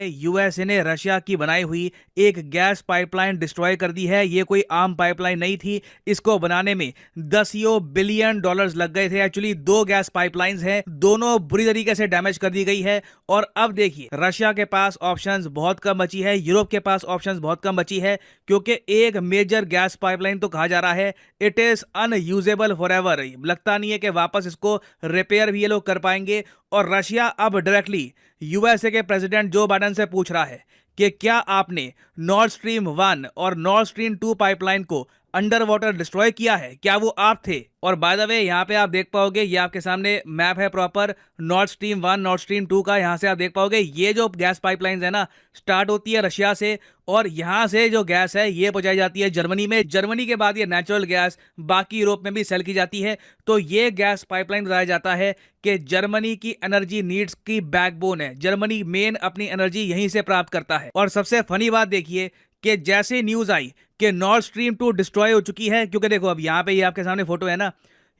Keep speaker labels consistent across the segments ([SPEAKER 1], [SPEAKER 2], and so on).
[SPEAKER 1] USA ने Russia की बनाई हुई एक गैस पाइपलाइन डिस्ट्रॉय कर दी है। ये कोई आम पाइपलाइन नहीं थी। इसको बनाने में दसियों बिलियन डॉलर्स लग गए थे। एक्चुअली दो गैस पाइपलाइंस हैं, दोनों बुरी तरीके से डैमेज कर दी गई है। और अब देखिए, रशिया के पास ऑप्शंस बहुत कम बची है, यूरोप के पास ऑप्शंस बहुत कम बची है, क्योंकि एक मेजर गैस पाइपलाइन तो कहा जा रहा है it is unusable for ever. लगता नहीं है कि वापस इसको रिपेयर भी ये लोग कर पाएंगे। और रशिया अब डायरेक्टली यूएसए के प्रेसिडेंट जो बाइडेन से पूछ रहा है कि क्या आपने नॉर्थ स्ट्रीम 1 और नॉर्थ स्ट्रीम 2 पाइपलाइन को अंडर वाटर डिस्ट्रॉय किया है, क्या वो आप थे? और बाय द वे, यहाँ पे आप देख पाओगे, ये आपके सामने मैप है proper north stream 1 north stream 2 का। यहाँ से आप देख पाओगे ये जो गैस पाइपलाइंस है ना, स्टार्ट होती है रशिया से और यहाँ से जो गैस है ये पहुंचाई जाती है जर्मनी में। जर्मनी के बाद ये नेचुरल गैस बाकी यूरोप में भी सेल की जाती है। तो ये गैस पाइपलाइन बताया जाता है कि जर्मनी की एनर्जी नीड्स की बैकबोन है। जर्मनी मेन अपनी एनर्जी यहीं से प्राप्त करता है। और सबसे फनी बात देखिए कि जैसे न्यूज आई कि नॉर्थ स्ट्रीम 2 डिस्ट्रॉय हो चुकी है, क्योंकि देखो अब यहाँ पे ये आपके सामने फोटो है ना,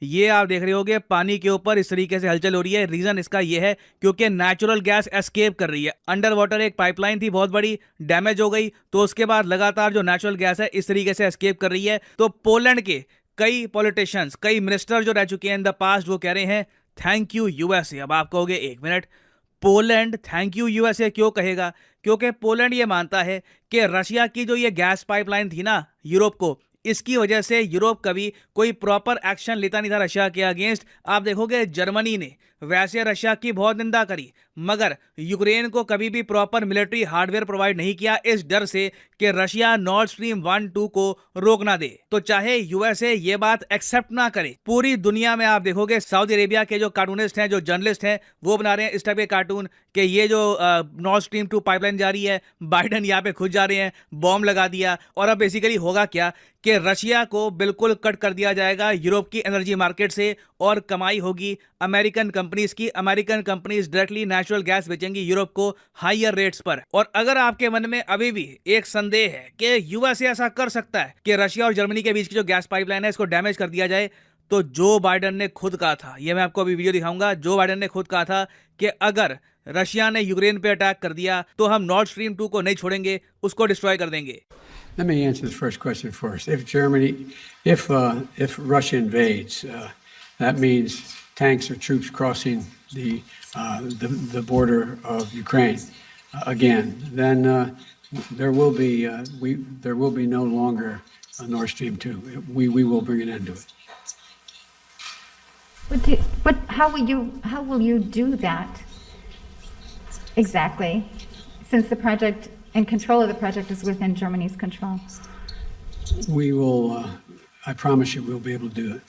[SPEAKER 1] ये आप देख रहे होगे पानी के ऊपर इस तरीके से हलचल हो रही है। रीजन इसका ये है क्योंकि नेचुरल गैस एस्केप कर रही है। अंडर वाटर एक पाइपलाइन थी बहुत बड़ी, डैमेज हो गई, तो उसके बाद लगातार जो नेचुरल गैस है इस तरीके से एस्केप कर रही है। तो पोलैंड के कई पॉलिटिशियंस, कई मिनिस्टर जो रह चुके हैं इन द पास्ट, वो कह रहे हैं थैंक यू यूएसए। अब आप कहोगे एक minute, Poland thank U USA क्यों कहेगा? क्योंकि पोलैंड ये मानता है कि रशिया की जो ये गैस पाइपलाइन थी ना यूरोप को, इसकी वजह से यूरोप कभी कोई प्रॉपर एक्शन लेता नहीं था रशिया के अगेंस्ट। आप देखोगे जर्मनी ने वैसे रशिया की बहुत निंदा करी, मगर यूक्रेन को कभी भी प्रॉपर मिलिट्री हार्डवेयर प्रोवाइड नहीं किया, इस डर से कि रशिया नॉर्थ स्ट्रीम 1-2 को रोक ना दे। तो चाहे यूएसए ये बात एक्सेप्ट ना करे, पूरी दुनिया में आप देखोगे सऊदी अरेबिया के जो कार्टूनिस्ट हैं, जो जर्नलिस्ट हैं, वो बना रहे हैं इस टाइप के कार्टून कि ये जो नॉर्थ स्ट्रीम 2 पाइपलाइन जा रही है, बाइडन यहाँ पे खुद जा रहे हैं, बॉम्ब लगा दिया। और अब बेसिकली होगा क्या कि रशिया को बिल्कुल कट कर दिया जाएगा यूरोप की एनर्जी मार्केट से और कमाई होगी अमेरिकन कंपनीज की। American companies directly natural gas बेचेंगी यूरोप को हायर रेट्स पर। और अगर आपके मन में अभी भी एक संदेह है कि यूएसए ऐसा कर सकता है कि रशिया और जर्मनी के बीच की जो गैस पाइपलाइन है इसको डैमेज कर दिया जाए, तो जो बाइडन ने खुद कहा था, ये मैं आपको अभी वीडियो दिखाऊंगा, जो बाइडन ने खुद कहा था कि अगर रशिया ने यूक्रेन पे अटैक कर दिया तो हम नॉर्थ स्ट्रीम 2 को नहीं छोड़ेंगे, उसको डिस्ट्रॉय कर देंगे।
[SPEAKER 2] Let me answer the first question first. If Russia invades, that means tanks or troops crossing the border of Ukraine again. Then there will be no longer a Nord Stream 2. We will bring an end to it.
[SPEAKER 3] But how will you do that exactly? Since the project and control of the project is within Germany's control.
[SPEAKER 2] We will, I promise you, we'll be able to do it.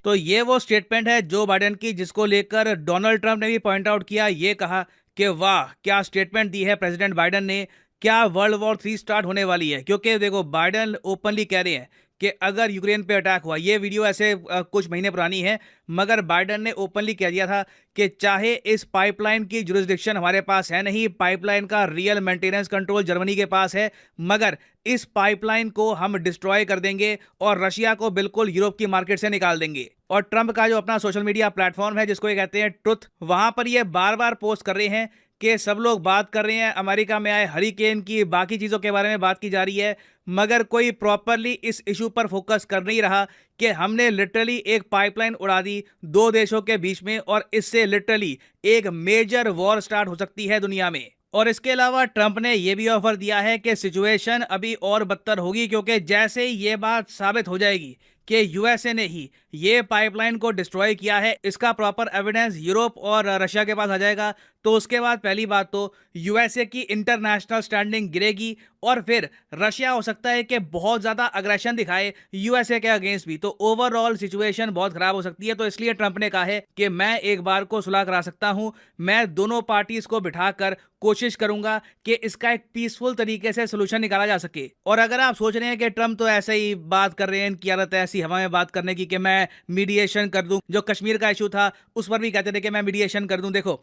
[SPEAKER 1] तो ये वो statement है Joe Biden की, जिसको लेकर Donald Trump ने भी point out किया। ये कहा कि वाह क्या स्टेटमेंट दी है प्रेसिडेंट बाइडेन ने, क्या वर्ल्ड वॉर 3 स्टार्ट होने वाली है। क्योंकि देखो बाइडेन ओपनली कह रहे हैं कि अगर यूक्रेन पे अटैक हुआ, ये वीडियो ऐसे कुछ महीने पुरानी है, मगर बाइडेन ने ओपनली कह दिया था कि चाहे इस पाइपलाइन की जुरिस्डिक्शन हमारे पास है नहीं, पाइपलाइन का रियल मेंटेनेंस कंट्रोल जर्मनी के पास है, मगर इस पाइपलाइन को हम डिस्ट्रॉय कर देंगे और रशिया को बिल्कुल यूरोप की मार्केट से निकाल देंगे। और ट्रंप का जो अपना सोशल मीडिया प्लेटफॉर्म है जिसको ये कहते हैं ट्रुथ, वहां पर ये बार बार पोस्ट कर रहे हैं कि सब लोग बात कर रहे हैं अमेरिका में आए हरिकेन की, बाकी चीज़ों के बारे में बात की जा रही है, मगर कोई प्रॉपरली इस इशू पर फोकस कर नहीं रहा कि हमने लिटरली एक पाइपलाइन उड़ा दी दो देशों के बीच में और इससे लिटरली एक मेजर वॉर स्टार्ट हो सकती है दुनिया में। और इसके अलावा ट्रंप ने यह भी ऑफर दिया है कि सिचुएशन अभी और बदतर होगी, क्योंकि जैसे ही ये बात साबित हो जाएगी कि यूएसए ने ही ये पाइपलाइन को डिस्ट्रॉय किया है, इसका प्रॉपर एविडेंस यूरोप और रशिया के पास आ जाएगा, तो उसके बाद पहली बात तो यूएसए की इंटरनेशनल स्टैंडिंग गिरेगी और फिर रशिया हो सकता है कि बहुत ज़्यादा अग्रेशन दिखाए यूएसए के अगेंस्ट भी। तो ओवरऑल सिचुएशन बहुत खराब हो सकती है। तो इसलिए ट्रंप ने कहा है कि मैं एक बार को सुलह करा सकता हूं, मैं दोनों पार्टीज को बिठाकर कोशिश करूंगा कि इसका एक पीसफुल तरीके से सोल्यूशन निकाला जा सके। और अगर आप सोच रहे हैं कि ट्रंप तो ऐसे ही बात कर रहे हैं, इनकी आदत है ऐसी हवा में बात करने की कि मैं मीडिएशन कर दूं, जो कश्मीर का इशू था उस पर भी कहते थे कि मैं मीडिएशन कर दूं। देखो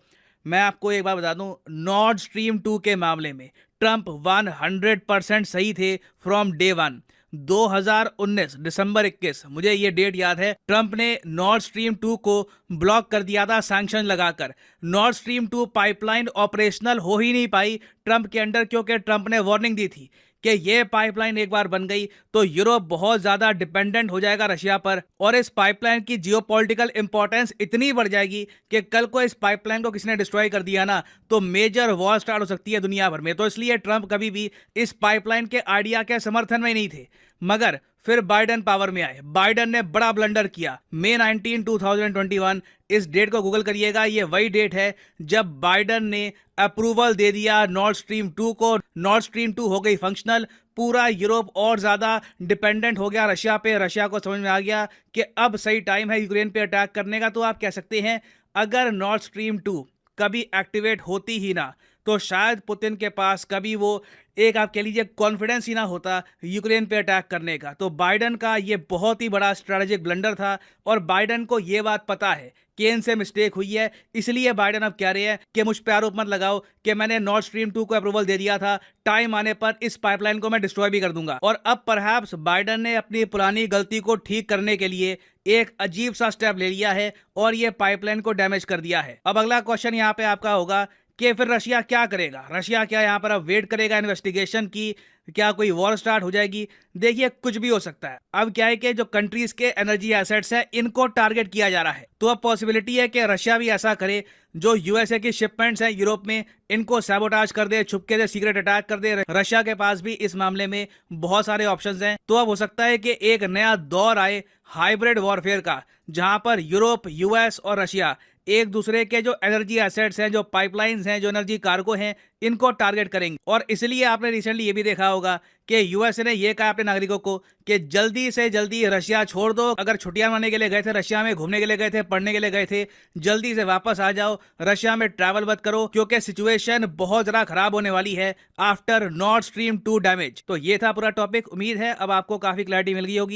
[SPEAKER 1] मैं आपको एक बार बता दूं, नॉर्थ स्ट्रीम 2 के मामले में ट्रंप 100% सही थे फ्रॉम डे 1। 2019 दिसंबर 21, मुझे ये डेट याद है, ट्रंप ने नॉर्थ स्ट्रीम 2 को ब्लॉक कर दिया था सैंक्शन लगाकर। नॉर्थ स्ट्रीम 2 पाइपलाइन ऑपरेशनल हो ही नहीं पाई ट्रंप के अंडर, क्योंकि ट्रंप ने वार्निंग दी थी कि ये पाइपलाइन एक बार बन गई तो यूरोप बहुत ज्यादा डिपेंडेंट हो जाएगा रशिया पर, और इस पाइपलाइन की जियोपॉलिटिकल इंपॉर्टेंस इतनी बढ़ जाएगी कि कल को इस पाइपलाइन को किसी ने डिस्ट्रॉय कर दिया ना तो मेजर वॉर स्टार्ट हो सकती है दुनिया भर में। तो इसलिए ट्रंप कभी भी इस पाइपलाइन के आइडिया के समर्थन में नहीं थे। मगर फिर बाइडन पावर में आए, बाइडन ने बड़ा ब्लंडर किया। मई 19, 2021, इस डेट को गूगल करिएगा, ये वही डेट है जब बाइडन ने अप्रूवल दे दिया नॉर्थ स्ट्रीम 2 को। नॉर्थ स्ट्रीम 2 हो गई फंक्शनल, पूरा यूरोप और ज्यादा डिपेंडेंट हो गया रशिया पे। रशिया को समझ में आ गया कि अब सही टाइम है यूक्रेन पे अटैक करने का। तो आप कह सकते हैं अगर नॉर्थ स्ट्रीम 2 कभी एक्टिवेट होती ही ना तो शायद पुतिन के पास कभी वो एक आप कह लीजिए कॉन्फिडेंस ही ना होता यूक्रेन पे अटैक करने का। तो बाइडन का ये बहुत ही बड़ा स्ट्रेटेजिक ब्लंडर था और बाइडन को ये बात पता है कि इनसे मिस्टेक हुई है। इसलिए बाइडन अब कह रहे हैं कि मुझ पे आरोप मत लगाओ कि मैंने नॉर्थ स्ट्रीम 2 को अप्रूवल दे दिया था, टाइम आने पर इस पाइपलाइन को मैं डिस्ट्रॉय भी कर दूंगा। और अब परहैप्स बाइडन ने अपनी पुरानी गलती को ठीक करने के लिए एक अजीब सा स्टेप ले लिया है और ये पाइपलाइन को डैमेज कर दिया है। अब अगला क्वेश्चन यहाँ पे आपका होगा कि फिर रशिया क्या करेगा? रशिया क्या यहाँ पर अब वेट करेगा इन्वेस्टिगेशन की? क्या कोई वॉर स्टार्ट हो जाएगी? देखिए कुछ भी हो सकता है। अब क्या है कि जो कंट्रीज के एनर्जी एसेट्स हैं इनको टारगेट किया जा रहा है, तो अब पॉसिबिलिटी है कि रशिया भी ऐसा करे, जो यूएसए की शिपमेंट्स हैं यूरोप में इनको सैबोटाज कर दे, छुपके से सीक्रेट अटैक कर दे। रशिया के पास भी इस मामले में बहुत सारे ऑप्शंस हैं। तो अब हो सकता है कि एक नया दौर आए हाइब्रिड वॉरफेयर का, जहां पर यूरोप, यूएस और रशिया एक दूसरे के जो एनर्जी एसेट्स हैं, जो पाइपलाइंस हैं, जो एनर्जी कार्गो हैं, इनको टारगेट करेंगे। और इसलिए आपने रिसेंटली ये भी देखा होगा कि यूएसए ने ये कहा अपने नागरिकों को कि जल्दी से जल्दी रशिया छोड़ दो। अगर छुट्टियां मनाने के लिए गए थे रशिया में, घूमने के लिए गए थे, पढ़ने के लिए गए थे, जल्दी से वापस आ जाओ, रशिया में ट्रैवल मत करो, क्योंकि सिचुएशन बहुत ज्यादा खराब होने वाली है आफ्टर नॉर्थ स्ट्रीम 2 डैमेज। तो ये था पूरा टॉपिक। उम्मीद है अब आपको काफी क्लैरिटी मिल गई होगी।